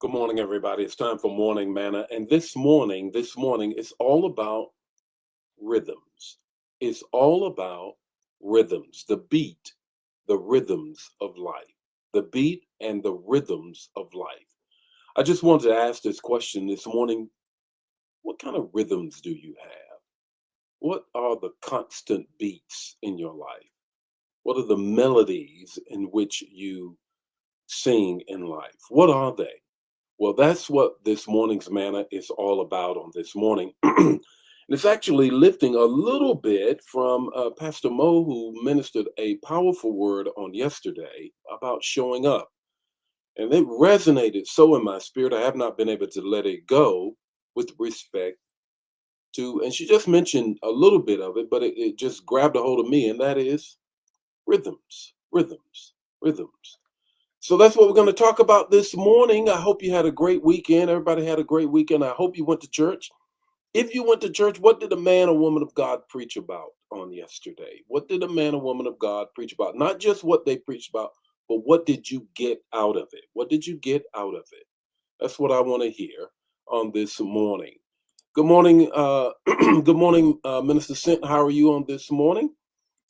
Good morning, everybody. It's time for morning manna, and this morning, it's all about rhythms. It's all about rhythms, the beat, the rhythms of life, the beat and the rhythms of life. I just wanted to ask this question this morning: what kind of rhythms do you have? What are the constant beats in your life? What are the melodies in which you sing in life? What are they? Well, that's what this morning's manna is all about on this morning. And it's actually lifting a little bit from Pastor Mo, who ministered a powerful word on yesterday about showing up. And it resonated so in my spirit, I have not been able to let it go with respect to, and she just mentioned a little bit of it, but it just grabbed a hold of me, and that is rhythms, rhythms, rhythms. So that's what we're going to talk about this morning. I hope you had a great weekend. Everybody had a great weekend. I hope you went to church. If you went to church, what did a man or woman of God preach about on yesterday? What did a man or woman of God preach about? Not just what they preached about, but what did you get out of it? What did you get out of it? That's what I want to hear on this morning. Good morning, good morning, Minister Sent. How are you on this morning?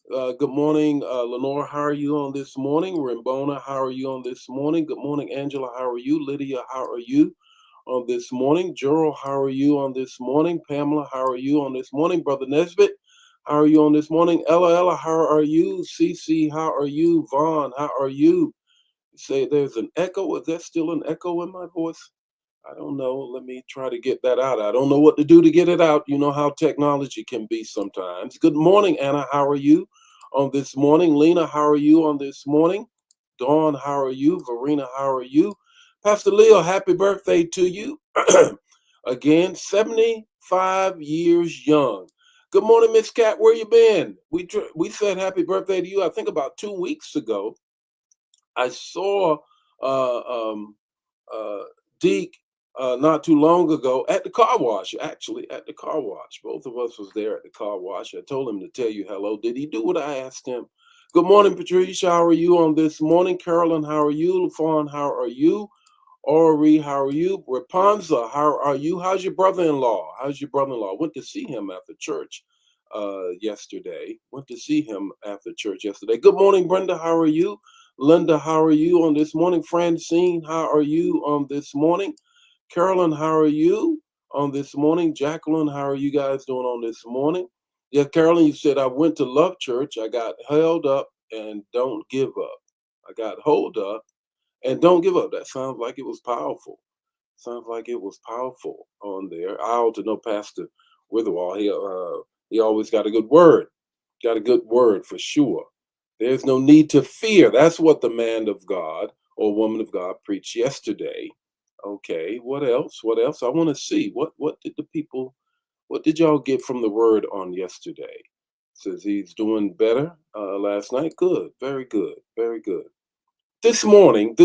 Good morning, Lenore. How are you on this morning? Rimbona, how are you on this morning? Good morning, Angela. How are you? Lydia, how are you on this morning? Gerald, how are you on this morning? Pamela, how are you on this morning? Brother Nesbitt, how are you on this morning? Ella, how are you? Cece, how are you? Vaughn, how are you? You say there's an echo. Is that still an echo in my voice? I don't know. Let me try to get that out. I don't know what to do to get it out. You know how technology can be sometimes. Good morning, Anna. How are you on this morning? Lena, how are you on this morning? Dawn, how are you? Verena, how are you? Pastor Leo, happy birthday to you. Again, 75 years young. Good morning, Miss Cat. Where you been? We said happy birthday to you, I think about 2 weeks ago. I saw uh, um, uh, Deke not too long ago at the car wash. Actually, at the car wash, both of us was there at the car wash. I told him to tell you hello. Did he do what I asked him? Good morning, Patricia. How are you on this morning? Carolyn, how are you? LaFawn, how are you? Ori, how are you? Rapunzel, how are you? How's your brother-in-law? How's your brother-in-law? Went to see him after church yesterday. Went to see him after church yesterday. Good morning, Brenda. How are you? Linda, how are you on this morning? Francine, how are you on this morning? Carolyn, how are you on this morning? Jacqueline, how are you guys doing on this morning? Yeah, Carolyn, you said I went to Love Church. I got held up and don't give up. I got hold up and don't give up. That sounds like it was powerful. Sounds like it was powerful on there. I ought to know Pastor Witherall. He always got a good word. Got a good word for sure. There's no need to fear. That's what the man of God or woman of God preached yesterday. Okay, what else? What else? I want to see what did the people, what did y'all get from the word on yesterday? Says he's doing better last night. Good, very good, very good. This morning,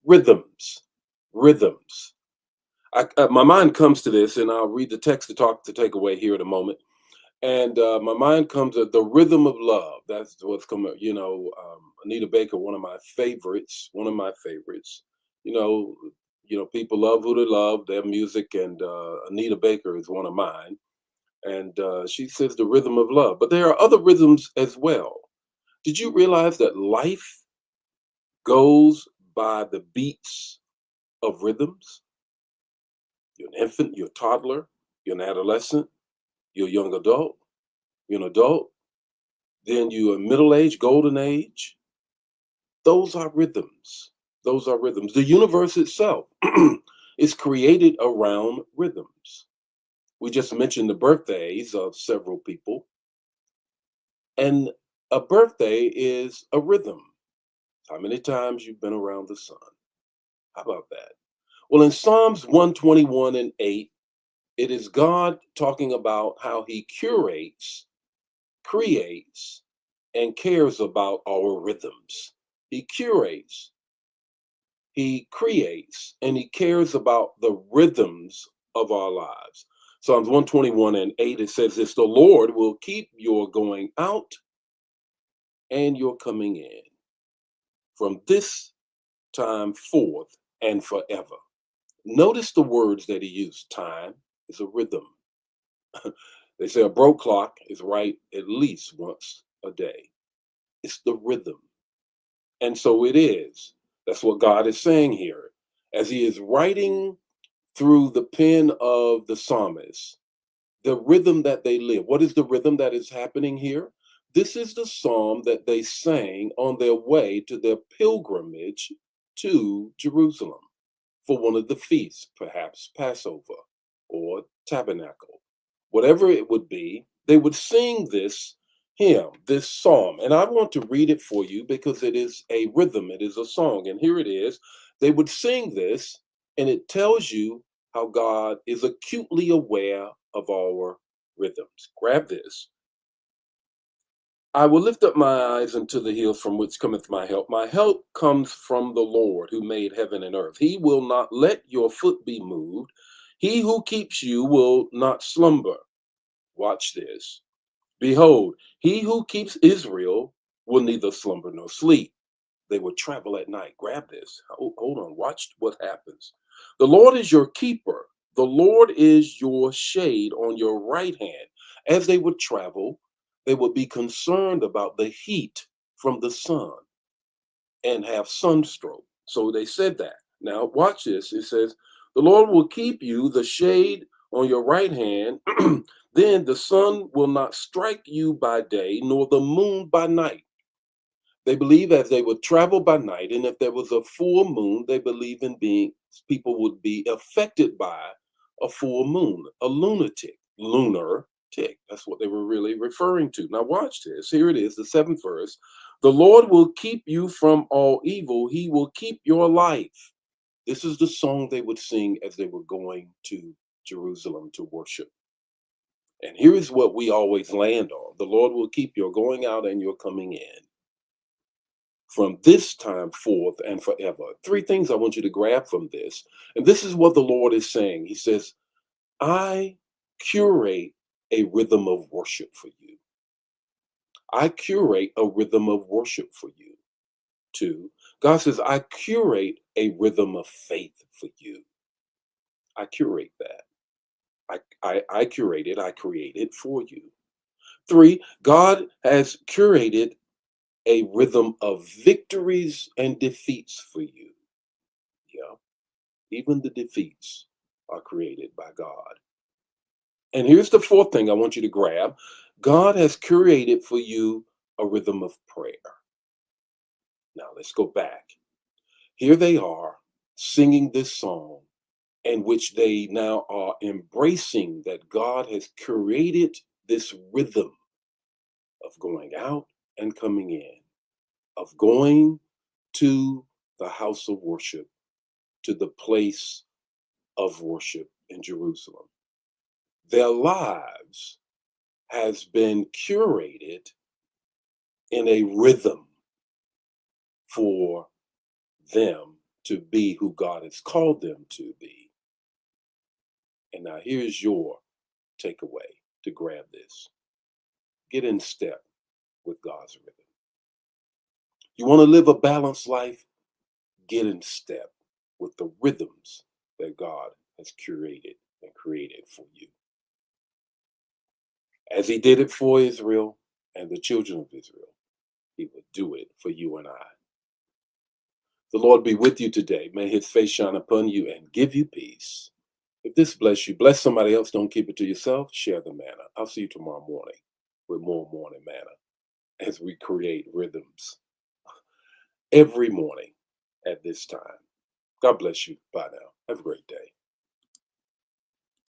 rhythms, rhythms. My mind comes to this, and I'll read the text to take away here in a moment. And my mind comes to the rhythm of love. That's what's coming. Anita Baker, one of my favorites. One of my favorites. You know, people love who they love, their music, and Anita Baker is one of mine. And she says the rhythm of love. But there are other rhythms as well. Did you realize that life goes by the beats of rhythms? You're an infant, you're a toddler, you're an adolescent, you're a young adult, you're an adult, then you're a middle age, golden age. Those are rhythms. Those are rhythms. The universe itself is created around rhythms. We just mentioned the birthdays of several people, and a birthday is a rhythm. How many times you've been around the sun? How about that? Well, in Psalms 121 and 8, it is God talking about how he curates, creates, and cares about our rhythms. He curates, he creates, and he cares about the rhythms of our lives. Psalms 121 and 8, it says this: the Lord will keep your going out and your coming in from this time forth and forever. Notice the words that he used. Time is a rhythm. They say a broke clock is right at least once a day. It's the rhythm. And so it is. That's what God is saying here. As he is writing through the pen of the psalmist, the rhythm that they live. What is the rhythm that is happening here? This is the psalm that they sang on their way to their pilgrimage to Jerusalem for one of the feasts, perhaps Passover or Tabernacle. Whatever it would be, they would sing this hymn, this psalm. And I want to read it for you because it is a rhythm, it is a song. And here it is. They would sing this, and it tells you how God is acutely aware of our rhythms. Grab this. I will lift up my eyes unto the hills from which cometh my help. My help comes from the Lord who made heaven and earth. He will not let your foot be moved. He who keeps you will not slumber. Watch this. Behold, he who keeps Israel will neither slumber nor sleep. They would travel at night. Grab this. Hold on. Watch what happens. The Lord is your keeper. The Lord is your shade on your right hand. As they would travel, they would be concerned about the heat from the sun and have sunstroke. So they said that. Now, watch this. It says, the Lord will keep you the shade on your right hand. Then the sun will not strike you by day, nor the moon by night. They believe as they would travel by night, and if there was a full moon, they believe in being people would be affected by a full moon, a lunar tick. That's what they were really referring to. Now, watch this. Here it is, the seventh verse. The Lord will keep you from all evil, he will keep your life. This is the song they would sing as they were going to Jerusalem to worship. And here is what we always land on: the Lord will keep your going out and your coming in from this time forth and forever. Three things I want you to grab from this. And this is what the Lord is saying. He says, I curate a rhythm of worship for you. I curate a rhythm of worship for you. Two, God says, I curate a rhythm of faith for you. I curate that. I curate it. I create it for you. Three, God has curated a rhythm of victories and defeats for you. Yeah. Even the defeats are created by God. And here's the fourth thing I want you to grab: God has curated for you a rhythm of prayer. Now, let's go back. Here they are singing this song, in which they now are embracing that God has created this rhythm of going out and coming in, of going to the house of worship, to the place of worship in Jerusalem. Their lives has been curated in a rhythm for them to be who God has called them to be. And now here's your takeaway to grab this. Get in step with God's rhythm. You want to live a balanced life? Get in step with the rhythms that God has curated and created for you. As he did it for Israel and the children of Israel, he would do it for you and I. The Lord be with you today. May his face shine upon you and give you peace. If this bless you, bless somebody else. Don't keep it to yourself. Share the manna. I'll see you tomorrow morning with more morning manna as we create rhythms every morning at this time. God bless you. Bye now. Have a great day.